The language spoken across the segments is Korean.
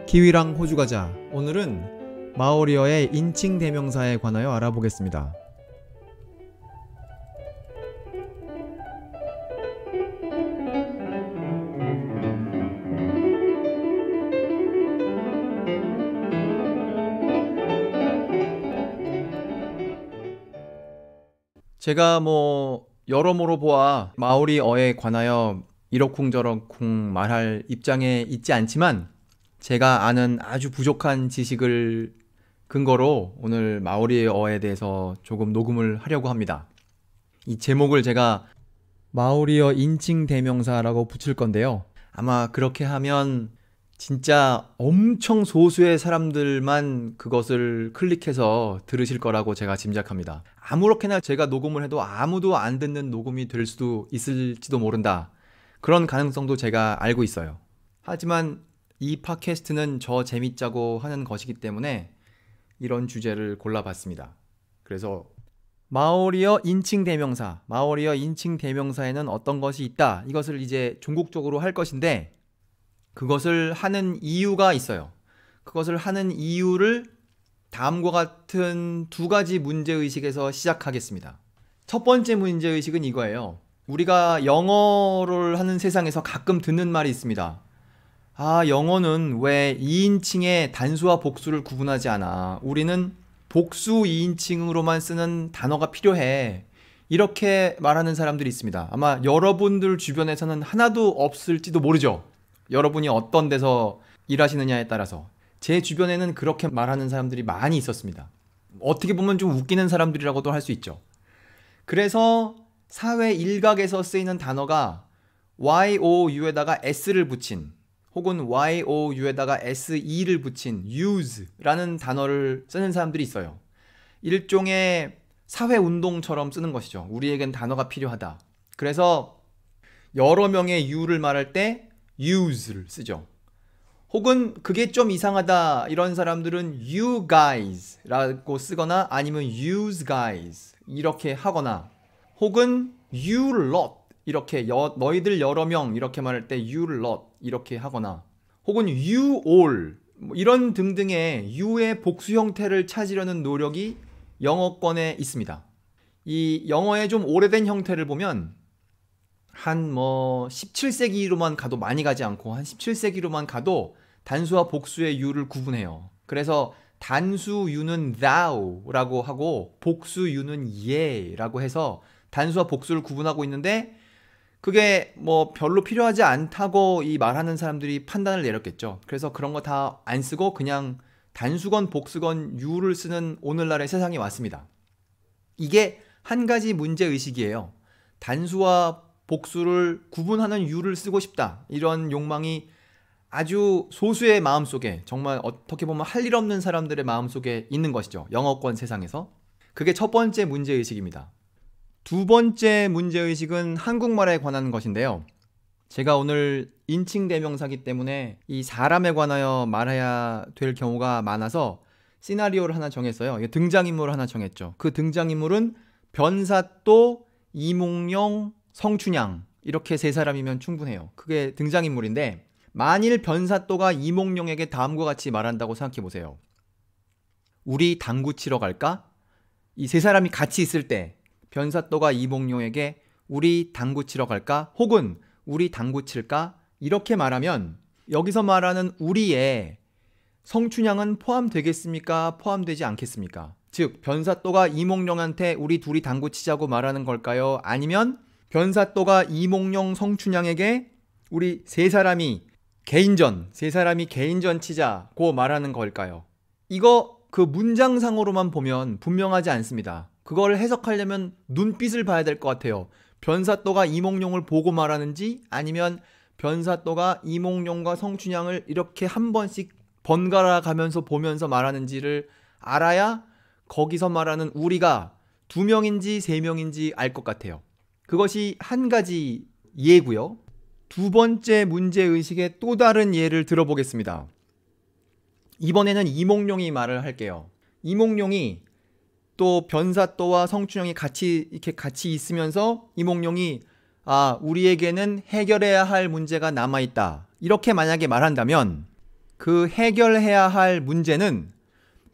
키위랑 호주 가자. 오늘은 마오리어의 인칭 대명사에 관하여 알아보겠습니다. 제가 여러모로 보아 마오리어에 관하여 이러쿵저러쿵 말할 입장에 있지 않지만 제가 아는 아주 부족한 지식을 근거로 오늘 마오리어에 대해서 조금 녹음을 하려고 합니다. 이 제목을 제가 마오리어 인칭 대명사라고 붙일 건데요. 아마 그렇게 하면 진짜 엄청 소수의 사람들만 그것을 클릭해서 들으실 거라고 제가 짐작합니다. 아무렇게나 제가 녹음을 해도 아무도 안 듣는 녹음이 될 수도 있을지도 모른다. 그런 가능성도 제가 알고 있어요. 하지만 이 팟캐스트는 저 재밌자고 하는 것이기 때문에 이런 주제를 골라봤습니다. 그래서 마오리어 인칭 대명사, 마오리어 인칭 대명사에는 어떤 것이 있다. 이것을 이제 종국적으로 할 것인데 그것을 하는 이유가 있어요. 그것을 하는 이유를 다음과 같은 두 가지 문제의식에서 시작하겠습니다. 첫 번째 문제의식은 이거예요. 우리가 영어를 하는 세상에서 가끔 듣는 말이 있습니다. 영어는 왜 2인칭의 단수와 복수를 구분하지 않아? 우리는 복수 2인칭으로만 쓰는 단어가 필요해. 이렇게 말하는 사람들이 있습니다. 아마 여러분들 주변에서는 하나도 없을지도 모르죠. 여러분이 어떤 데서 일하시느냐에 따라서. 제 주변에는 그렇게 말하는 사람들이 많이 있었습니다. 어떻게 보면 좀 웃기는 사람들이라고도 할 수 있죠. 그래서 사회 일각에서 쓰이는 단어가 you에다가 s를 붙인 혹은 you에다가 se를 붙인 use라는 단어를 쓰는 사람들이 있어요. 일종의 사회운동처럼 쓰는 것이죠. 우리에겐 단어가 필요하다. 그래서 여러 명의 you를 말할 때 use를 쓰죠. 혹은 그게 좀 이상하다 이런 사람들은 you guys라고 쓰거나 아니면 use guys 이렇게 하거나 혹은 you lot 이렇게 너희들 여러 명 이렇게 말할 때 you lot 이렇게 하거나 혹은 you all 이런 등등의 you의 복수 형태를 찾으려는 노력이 영어권에 있습니다. 이 영어의 좀 오래된 형태를 보면 한 17세기로만 가도 많이 가지 않고 한 17세기로만 가도 단수와 복수의 you를 구분해요. 그래서 단수 you는 thou라고 하고 복수 you는 ye라고 해서 단수와 복수를 구분하고 있는데 그게 별로 필요하지 않다고 이 말하는 사람들이 판단을 내렸겠죠. 그래서 그런 거 다 안 쓰고 그냥 단수건 복수건 you를 쓰는 오늘날의 세상이 왔습니다. 이게 한 가지 문제의식이에요. 단수와 복수를 구분하는 you를 쓰고 싶다. 이런 욕망이 아주 소수의 마음속에 정말 어떻게 보면 할 일 없는 사람들의 마음속에 있는 것이죠. 영어권 세상에서. 그게 첫 번째 문제의식입니다. 두 번째 문제의식은 한국말에 관한 것인데요. 제가 오늘 인칭 대명사기 때문에 이 사람에 관하여 말해야 될 경우가 많아서 시나리오를 하나 정했어요. 등장인물을 하나 정했죠. 그 등장인물은 변사또, 이몽룡, 성춘향 이렇게 세 사람이면 충분해요. 그게 등장인물인데 만일 변사또가 이몽룡에게 다음과 같이 말한다고 생각해보세요. 우리 당구 치러 갈까? 이 세 사람이 같이 있을 때 변사또가 이몽룡에게 우리 당구 치러 갈까? 혹은 우리 당구 칠까? 이렇게 말하면 여기서 말하는 우리에 성춘향은 포함되겠습니까? 포함되지 않겠습니까? 즉 변사또가 이몽룡한테 우리 둘이 당구 치자고 말하는 걸까요? 아니면 변사또가 이몽룡 성춘향에게 우리 세 사람이 개인전 치자고 말하는 걸까요? 이거 그 문장상으로만 보면 분명하지 않습니다. 그걸 해석하려면 눈빛을 봐야 될 것 같아요. 변사또가 이몽룡을 보고 말하는지 아니면 변사또가 이몽룡과 성춘향을 이렇게 한 번씩 번갈아 가면서 보면서 말하는지를 알아야 거기서 말하는 우리가 2명인지 3명인지 알 것 같아요. 그것이 한 가지 예고요. 두 번째 문제의식의 또 다른 예를 들어보겠습니다. 이번에는 이몽룡이 말을 할게요. 이몽룡이 또 변사또와 성춘향이 같이 있으면서 이몽룡이 우리에게는 해결해야 할 문제가 남아있다. 이렇게 만약에 말한다면 그 해결해야 할 문제는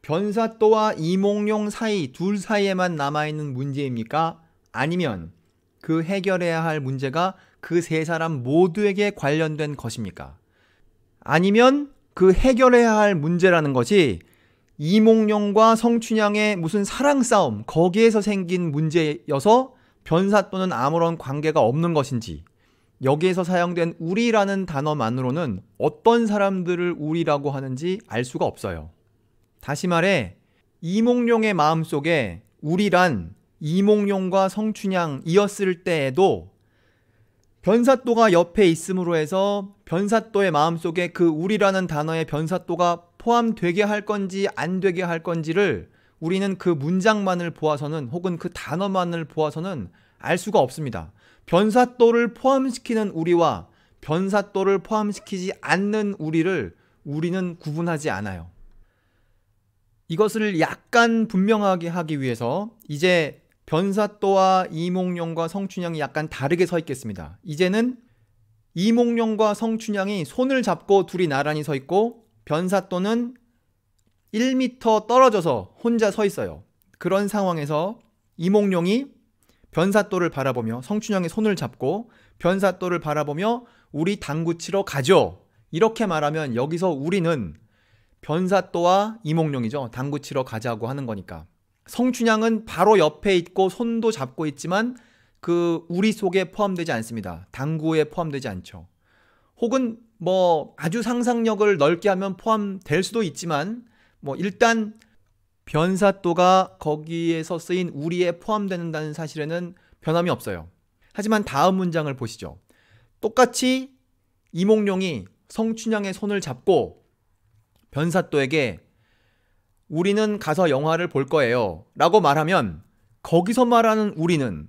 변사또와 이몽룡 사이 둘 사이에만 남아있는 문제입니까? 아니면 그 해결해야 할 문제가 그 세 사람 모두에게 관련된 것입니까? 아니면 그 해결해야 할 문제라는 것이 이몽룡과 성춘향의 무슨 사랑 싸움 거기에서 생긴 문제여서 변사또는 아무런 관계가 없는 것인지, 여기에서 사용된 우리라는 단어만으로는 어떤 사람들을 우리라고 하는지 알 수가 없어요. 다시 말해 이몽룡의 마음속에 우리란 이몽룡과 성춘향이었을 때에도 변사또가 옆에 있음으로 해서 변사또의 마음속에 그 우리라는 단어에 변사또가 포함되게 할 건지 안 되게 할 건지를 우리는 그 문장만을 보아서는, 혹은 그 단어만을 보아서는 알 수가 없습니다. 변사또를 포함시키는 우리와 변사또를 포함시키지 않는 우리는 구분하지 않아요. 이것을 약간 분명하게 하기 위해서 이제 변사또와 이몽룡과 성춘향이 약간 다르게 서 있겠습니다. 이제는 이몽룡과 성춘향이 손을 잡고 둘이 나란히 서 있고 변사또는 1m 떨어져서 혼자 서 있어요. 그런 상황에서 이몽룡이 변사또를 바라보며 성춘향의 손을 잡고 변사또를 바라보며 우리 당구 치러 가죠. 이렇게 말하면 여기서 우리는 변사또와 이몽룡이죠. 당구 치러 가자고 하는 거니까. 성춘향은 바로 옆에 있고 손도 잡고 있지만 그 우리 속에 포함되지 않습니다. 당구에 포함되지 않죠. 혹은 뭐 아주 상상력을 넓게 하면 포함될 수도 있지만 일단 변사또가 거기에서 쓰인 우리에 포함된다는 사실에는 변함이 없어요. 하지만 다음 문장을 보시죠. 똑같이 이몽룡이 성춘향의 손을 잡고 변사또에게 우리는 가서 영화를 볼 거예요 라고 말하면 거기서 말하는 우리는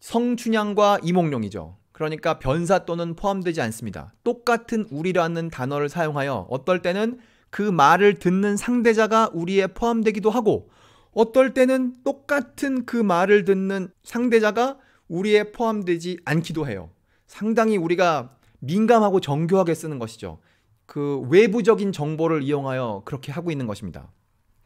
성춘향과 이몽룡이죠. 그러니까 변사또는 포함되지 않습니다. 똑같은 우리라는 단어를 사용하여 어떨 때는 그 말을 듣는 상대자가 우리에 포함되기도 하고, 어떨 때는 똑같은 그 말을 듣는 상대자가 우리에 포함되지 않기도 해요. 상당히 우리가 민감하고 정교하게 쓰는 것이죠. 그 외부적인 정보를 이용하여 그렇게 하고 있는 것입니다.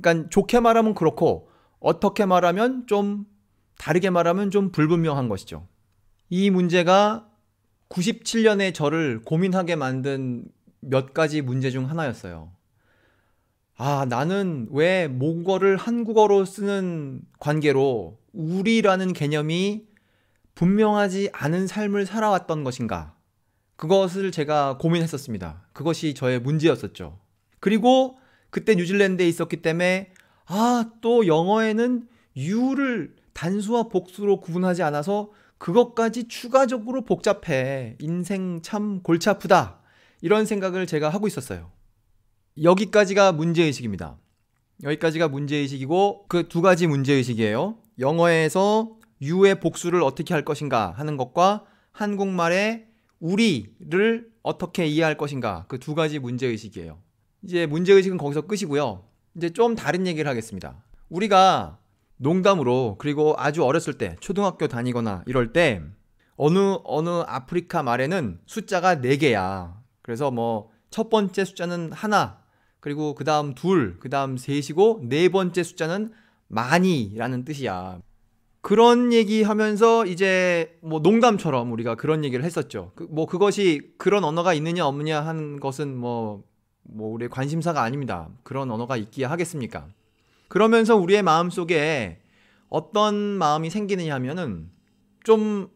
그러니까 좋게 말하면 그렇고 어떻게 말하면 좀 다르게 말하면 좀 불분명한 것이죠. 이 문제가 97년의 저를 고민하게 만든 몇 가지 문제 중 하나였어요. 나는 왜 모국어를 한국어로 쓰는 관계로 우리라는 개념이 분명하지 않은 삶을 살아왔던 것인가? 그것을 제가 고민했었습니다. 그것이 저의 문제였었죠. 그리고 그때 뉴질랜드에 있었기 때문에 또 영어에는 you를 단수와 복수로 구분하지 않아서 그것까지 추가적으로 복잡해. 인생 참 골치 아프다. 이런 생각을 제가 하고 있었어요. 여기까지가 문제의식입니다. 여기까지가 문제의식이고 그 두 가지 문제의식이에요. 영어에서 you의 복수를 어떻게 할 것인가 하는 것과 한국말의 우리를 어떻게 이해할 것인가, 그 두 가지 문제의식이에요. 이제 문제의식은 거기서 끝이고요. 이제 좀 다른 얘기를 하겠습니다. 우리가 농담으로, 그리고 아주 어렸을 때 초등학교 다니거나 이럴 때 어느 아프리카 말에는 숫자가 4개야. 그래서 첫 번째 숫자는 하나, 그리고 그 다음 둘, 그 다음 셋이고 네 번째 숫자는 많이라는 뜻이야. 그런 얘기 하면서 이제 농담처럼 우리가 그런 얘기를 했었죠. 그것이 그런 언어가 있느냐 없느냐 하는 것은 우리의 관심사가 아닙니다. 그런 언어가 있기야 하겠습니까? 그러면서 우리의 마음속에 어떤 마음이 생기느냐 하면은 좀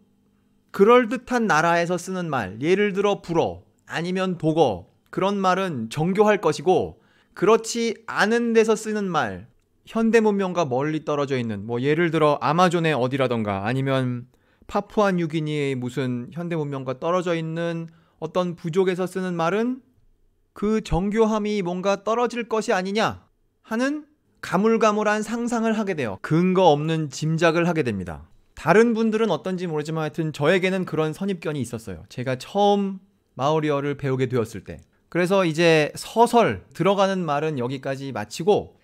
그럴듯한 나라에서 쓰는 말, 예를 들어 불어 아니면 독어, 그런 말은 정교할 것이고, 그렇지 않은 데서 쓰는 말, 현대문명과 멀리 떨어져 있는 예를 들어 아마존의 어디라던가 아니면 파푸아 뉴기니의 무슨 현대문명과 떨어져 있는 어떤 부족에서 쓰는 말은 그 정교함이 뭔가 떨어질 것이 아니냐 하는 가물가물한 상상을 하게 돼요. 근거 없는 짐작을 하게 됩니다. 다른 분들은 어떤지 모르지만 하여튼 저에게는 그런 선입견이 있었어요. 제가 처음 마오리어를 배우게 되었을 때. 그래서 이제 서설 들어가는 말은 여기까지 마치고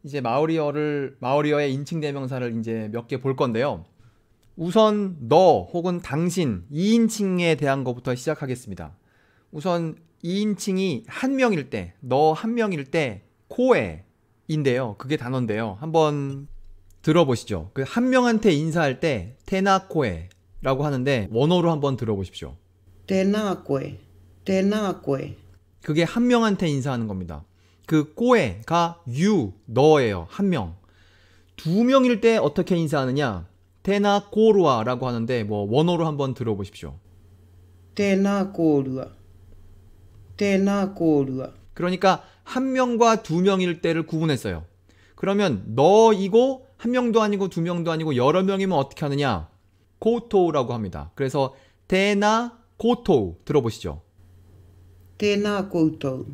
이제 마오리어의 인칭 대명사를 이제 몇 개 볼 건데요. 우선 너 혹은 당신 2인칭에 대한 것부터 시작하겠습니다. 우선 2인칭이 한 명일 때, 너 한 명일 때 코에인데요. 그게 단어인데요. 한번 들어보시죠. 그 한 명한테 인사할 때 테나 코에라고 하는데 원어로 한번 들어보십시오. Tēnā koe, tēnā koe. 그게 한 명한테 인사하는 겁니다. 그 꼬에가 you, 너예요. 한 명. 두 명일 때 어떻게 인사하느냐? 테나 꼬루아라고 하는데 뭐 원어로 한번 들어보십시오. Tēnā kōrua, tēnā kōrua. 그러니까 한 명과 두 명일 때를 구분했어요. 그러면 너이고 한 명도 아니고 두 명도 아니고 여러 명이면 어떻게 하느냐? 코토우라고 합니다. 그래서 테나 코토우 들어보시죠. Tēnā koutou,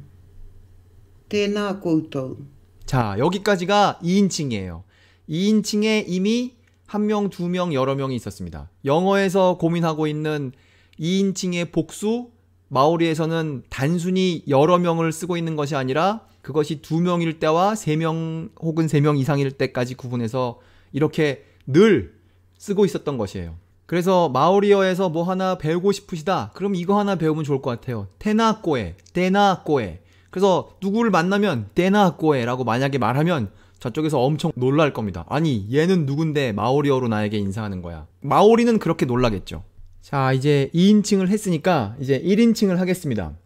tēnā koutou. 자, 여기까지가 2인칭이에요. 2인칭에 이미 한 명, 두 명, 여러 명이 있었습니다. 영어에서 고민하고 있는 2인칭의 복수, 마오리에서는 단순히 여러 명을 쓰고 있는 것이 아니라 그것이 두 명일 때와 세 명 혹은 세 명 이상일 때까지 구분해서 이렇게 늘 쓰고 있었던 것이에요. 그래서 마오리어에서 뭐 하나 배우고 싶으시다? 그럼 이거 하나 배우면 좋을 것 같아요. 테나꼬에, 테나꼬에. 그래서 누구를 만나면 테나꼬에라고 만약에 말하면 저쪽에서 엄청 놀랄 겁니다. 아니 얘는 누군데 마오리어로 나에게 인사하는 거야. 마오리는 그렇게 놀라겠죠. 자, 이제 2인칭을 했으니까 이제 1인칭을 하겠습니다.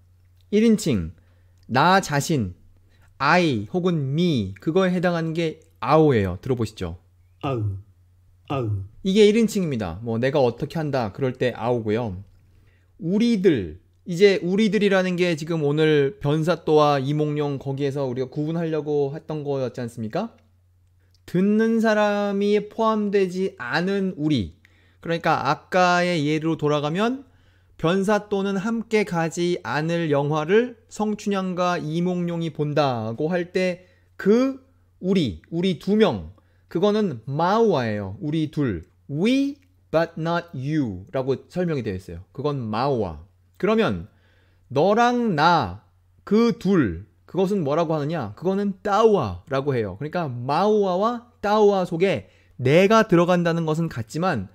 1인칭 나 자신 I 혹은 me 그거에 해당하는 게 아오예요. 들어보시죠. Au, au. 이게 1인칭입니다. 뭐 내가 어떻게 한다 그럴 때 아오고요. 우리들 이제 우리들이라는 게 지금 오늘 변사또와 이몽룡 거기에서 우리가 구분하려고 했던 거였지 않습니까? 듣는 사람이 포함되지 않은 우리. 그러니까 아까의 예로 돌아가면 변사또는 함께 가지 않을 영화를 성춘향과 이몽룡이 본다고 할 때 그 우리 두 명 그거는 마우아예요. 우리 둘. We but not you 라고 설명이 되어 있어요. 그건 마우아. 그러면 너랑 나 그 둘 그것은 뭐라고 하느냐? 그거는 따우아라고 해요. 그러니까 마우아와 따우아 속에 내가 들어간다는 것은 같지만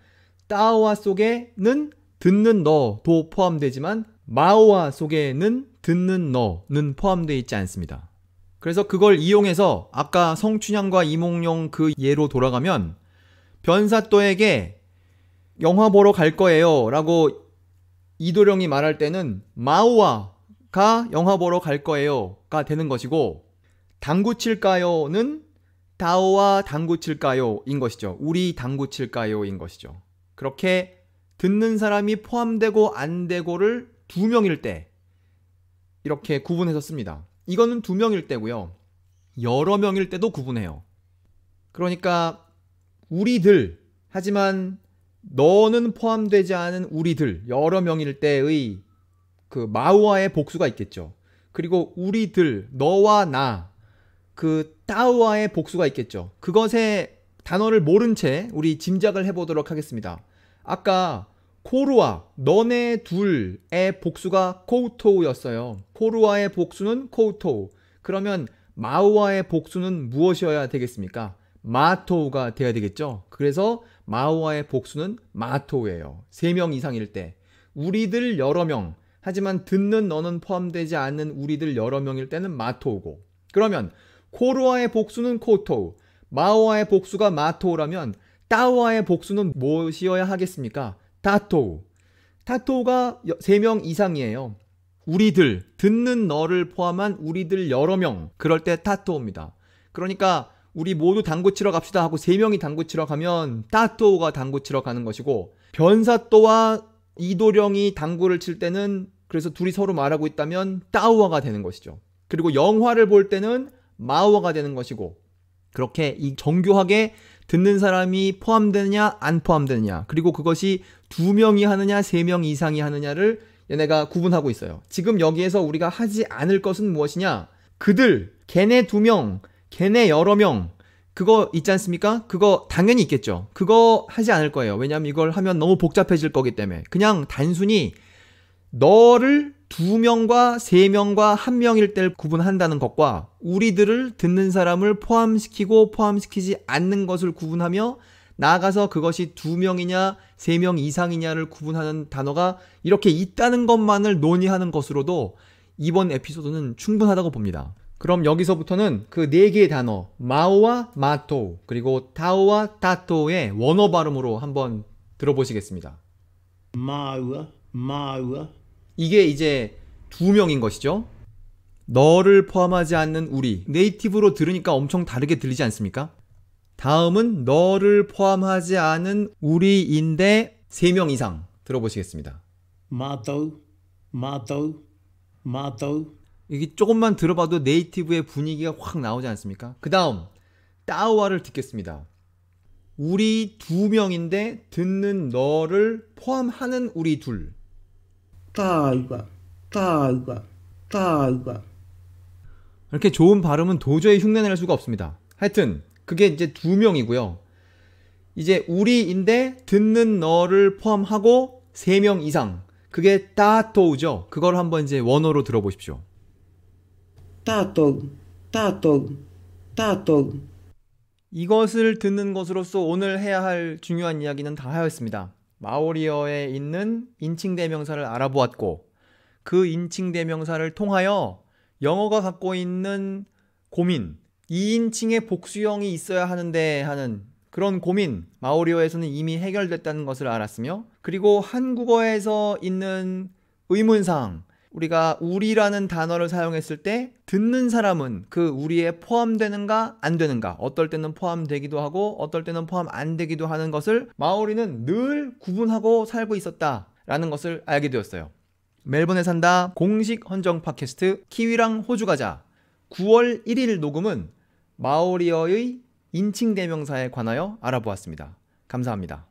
따우아 속에는 듣는 너도 포함되지만 마우아 속에는 듣는 너는 포함되어 있지 않습니다. 그래서 그걸 이용해서 아까 성춘향과 이몽룡 그 예로 돌아가면 변사또에게 영화 보러 갈 거예요 라고 이도령이 말할 때는 마우아가 영화 보러 갈 거예요가 되는 것이고 당구 칠까요는 다오와 당구 칠까요 인 것이죠. 우리 당구 칠까요 인 것이죠. 그렇게 듣는 사람이 포함되고 안 되고를 두 명일 때 이렇게 구분해서 씁니다. 이거는 두 명일 때고요. 여러 명일 때도 구분해요. 그러니까 우리들 하지만 너는 포함되지 않은 우리들 여러 명일 때의 그 마우아의 복수가 있겠죠. 그리고 우리들 너와 나 그 따우아의 복수가 있겠죠. 그것의 단어를 모른 채 우리 짐작을 해보도록 하겠습니다. 아까 코루아 너네 둘의 복수가 코우토우였어요. 코루아의 복수는 코우토우. 그러면 마우아의 복수는 무엇이어야 되겠습니까? 마토우가 돼야 되겠죠. 그래서 마우아의 복수는 마토우예요. 3명 이상일 때. 우리들 여러 명. 하지만 듣는 너는 포함되지 않는 우리들 여러 명일 때는 마토우고. 그러면 코루아의 복수는 코토우. 마우아의 복수가 마토우라면 따우아의 복수는 무엇이어야 하겠습니까? 타토우. 타토우가 3명 이상이에요. 우리들, 듣는 너를 포함한 우리들 여러 명. 그럴 때 타토우입니다. 그러니까 우리 모두 당구 치러 갑시다 하고 3명이 당구 치러 가면 타토우가 당구 치러 가는 것이고 변사또와 이도령이 당구를 칠 때는 그래서 둘이 서로 말하고 있다면 따우아가 되는 것이죠. 그리고 영화를 볼 때는 마우아가 되는 것이고 그렇게 이 정교하게 듣는 사람이 포함되느냐 안 포함되느냐 그리고 그것이 2명이 하느냐 3명 이상이 하느냐를 얘네가 구분하고 있어요. 지금 여기에서 우리가 하지 않을 것은 무엇이냐? 그들, 걔네 2명, 걔네 여러 명 그거 있지 않습니까? 그거 당연히 있겠죠. 그거 하지 않을 거예요. 왜냐하면 이걸 하면 너무 복잡해질 거기 때문에 그냥 단순히 너를 2명과 3명과 1명일 때를 구분한다는 것과 우리들을 듣는 사람을 포함시키고 포함시키지 않는 것을 구분하며 나아가서 그것이 2명이냐 3명 이상이냐를 구분하는 단어가 이렇게 있다는 것만을 논의하는 것으로도 이번 에피소드는 충분하다고 봅니다. 그럼 여기서부터는 그 4개의 단어 마우와 마토 그리고 타우와 타토의 원어 발음으로 한번 들어보시겠습니다. 마우아, 마우아. 이게 이제 2명인 것이죠. 너를 포함하지 않는 우리. 네이티브로 들으니까 엄청 다르게 들리지 않습니까? 다음은 너를 포함하지 않은 우리인데 3명 이상 들어보시겠습니다. 마토, 마토, 마토. 이게 조금만 들어봐도 네이티브의 분위기가 확 나오지 않습니까? 그 다음 따우아를 듣겠습니다. 우리 2명인데 듣는 너를 포함하는 우리 둘. 타우가, 타우가, 타우가. 이렇게 좋은 발음은 도저히 흉내낼 수가 없습니다. 하여튼 그게 이제 2명이고요. 이제 우리인데 듣는 너를 포함하고 3명 이상. 그게 따토우죠. 그걸 한번 이제 원어로 들어보십시오. 타토, 타토, 타토. 이것을 듣는 것으로서 오늘 해야 할 중요한 이야기는 다 하였습니다. 마오리어에 있는 인칭 대명사를 알아보았고 그 인칭 대명사를 통하여 영어가 갖고 있는 고민, 2인칭의 복수형이 있어야 하는데 하는 그런 고민, 마오리어에서는 이미 해결됐다는 것을 알았으며 그리고 한국어에서 있는 의문사항, 우리가 우리라는 단어를 사용했을 때 듣는 사람은 그 우리에 포함되는가 안 되는가, 어떨 때는 포함되기도 하고 어떨 때는 포함 안 되기도 하는 것을 마오리는 늘 구분하고 살고 있었다라는 것을 알게 되었어요. 멜번에 산다 공식 헌정 팟캐스트 키위랑 호주 가자 9월 1일 녹음은 마오리어의 인칭 대명사에 관하여 알아보았습니다. 감사합니다.